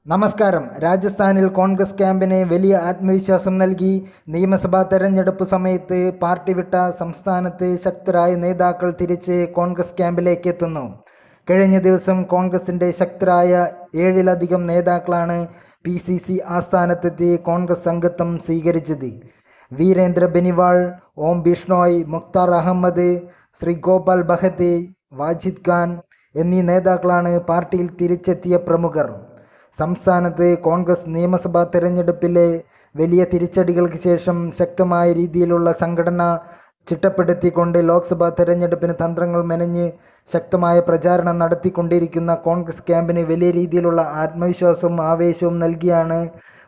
നമസ്കാരം. രാജസ്ഥാനിൽ കോൺഗ്രസ് ക്യാമ്പിന് വലിയ ആത്മവിശ്വാസം നൽകി നിയമസഭാ തെരഞ്ഞെടുപ്പ് സമയത്ത് പാർട്ടി വിട്ട സംസ്ഥാനത്ത് ശക്തരായ നേതാക്കൾ തിരിച്ച് കോൺഗ്രസ് ക്യാമ്പിലേക്ക് എത്തുന്നു. കഴിഞ്ഞ ദിവസം കോൺഗ്രസിൻ്റെ ശക്തരായ 7-ലധികം നേതാക്കളാണ് PCC ആസ്ഥാനത്തെത്തി കോൺഗ്രസ് അംഗത്വം സ്വീകരിച്ചത്. വീരേന്ദ്ര ബെനിവാൾ, ഓം ബിഷ്ണോയ്, മുക്താർ അഹമ്മദ്, ശ്രീ ഗോപാൽ ബഹത്തെ, വാജിദ് ഖാൻ എന്നീ നേതാക്കളാണ് പാർട്ടിയിൽ തിരിച്ചെത്തിയ പ്രമുഖർ. സംസ്ഥാനത്ത് കോൺഗ്രസ് നിയമസഭാ തെരഞ്ഞെടുപ്പിലെ വലിയ തിരിച്ചടികൾക്ക് ശേഷം ശക്തമായ രീതിയിലുള്ള സംഘടന ചിട്ടപ്പെടുത്തിക്കൊണ്ട് ലോക്സഭാ തെരഞ്ഞെടുപ്പിന് തന്ത്രങ്ങൾ മെനഞ്ഞ് ശക്തമായ പ്രചാരണം നടത്തിക്കൊണ്ടിരിക്കുന്ന കോൺഗ്രസ് ക്യാമ്പിന് വലിയ രീതിയിലുള്ള ആത്മവിശ്വാസവും ആവേശവും നൽകിയാണ്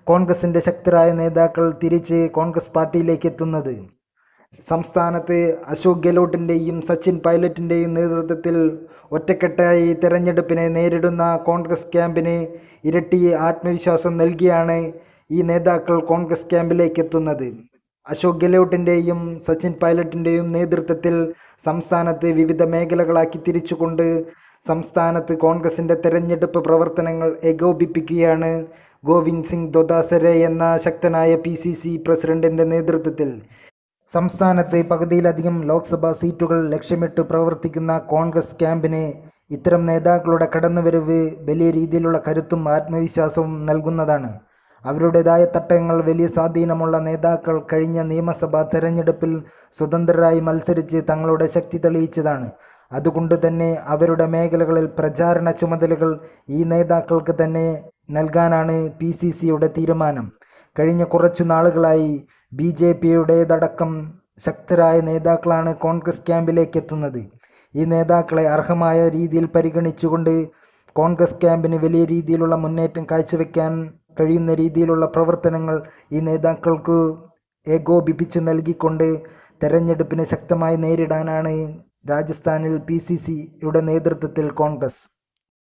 കോൺഗ്രസിൻ്റെ ശക്തരായ നേതാക്കൾ തിരിച്ച് കോൺഗ്രസ് പാർട്ടിയിലേക്ക് എത്തുന്നത്. സംസ്ഥാനത്ത് അശോക് ഗെഹ്ലോട്ടിൻ്റെയും സച്ചിൻ പൈലറ്റിൻ്റെയും നേതൃത്വത്തിൽ ഒറ്റക്കെട്ടായി തെരഞ്ഞെടുപ്പിനെ നേരിടുന്ന കോൺഗ്രസ് ക്യാമ്പിന് ഇരട്ടി ആത്മവിശ്വാസം നൽകിയാണ് ഈ നേതാക്കൾ കോൺഗ്രസ് ക്യാമ്പിലേക്ക് എത്തുന്നത്. അശോക് ഗെഹ്ലോട്ടിൻ്റെയും സച്ചിൻ പൈലറ്റിൻ്റെയും നേതൃത്വത്തിൽ സംസ്ഥാനത്ത് വിവിധ മേഖലകളാക്കി തിരിച്ചുകൊണ്ട് സംസ്ഥാനത്ത് കോൺഗ്രസിൻ്റെ തെരഞ്ഞെടുപ്പ് പ്രവർത്തനങ്ങൾ ഏകോപിപ്പിക്കുകയാണ് ഗോവിന്ദ് സിംഗ് ദോതാസരെ എന്ന ശക്തനായ PCC പ്രസിഡന്റിൻ്റെ നേതൃത്വത്തിൽ. സംസ്ഥാനത്ത് പകുതിയിലധികം ലോക്സഭാ സീറ്റുകൾ ലക്ഷ്യമിട്ട് പ്രവർത്തിക്കുന്ന കോൺഗ്രസ് ക്യാമ്പിന് ഇത്തരം നേതാക്കളുടെ കടന്നുവരവ് വലിയ രീതിയിലുള്ള കരുത്തും ആത്മവിശ്വാസവും നൽകുന്നതാണ്. അവരുടേതായ തട്ടങ്ങൾ വലിയ സ്വാധീനമുള്ള നേതാക്കൾ കഴിഞ്ഞ നിയമസഭാ തെരഞ്ഞെടുപ്പിൽ സ്വതന്ത്രരായി മത്സരിച്ച് തങ്ങളുടെ ശക്തി തെളിയിച്ചതാണ്. അതുകൊണ്ട് തന്നെ അവരുടെ മേഖലകളിൽ പ്രചാരണ ചുമതലകൾ ഈ നേതാക്കൾക്ക് തന്നെ നൽകാനാണ് PCCയുടെ തീരുമാനം. കഴിഞ്ഞ കുറച്ചു നാളുകളായി BJPയുടേതടക്കം ശക്തരായ നേതാക്കളാണ് കോൺഗ്രസ് ക്യാമ്പിലേക്ക് എത്തുന്നത്. ഈ നേതാക്കളെ അർഹമായ രീതിയിൽ പരിഗണിച്ചുകൊണ്ട് കോൺഗ്രസ് ക്യാമ്പിന് വലിയ രീതിയിലുള്ള മുന്നേറ്റം കാഴ്ചവെക്കാൻ കഴിയുന്ന രീതിയിലുള്ള പ്രവർത്തനങ്ങൾ ഈ നേതാക്കൾക്ക് ഏകോപിപ്പിച്ചു നൽകിക്കൊണ്ട് തെരഞ്ഞെടുപ്പിനെ ശക്തമായി നേരിടാനാണ് രാജസ്ഥാനിൽ PCCയുടെ നേതൃത്വത്തിൽ കോൺഗ്രസ്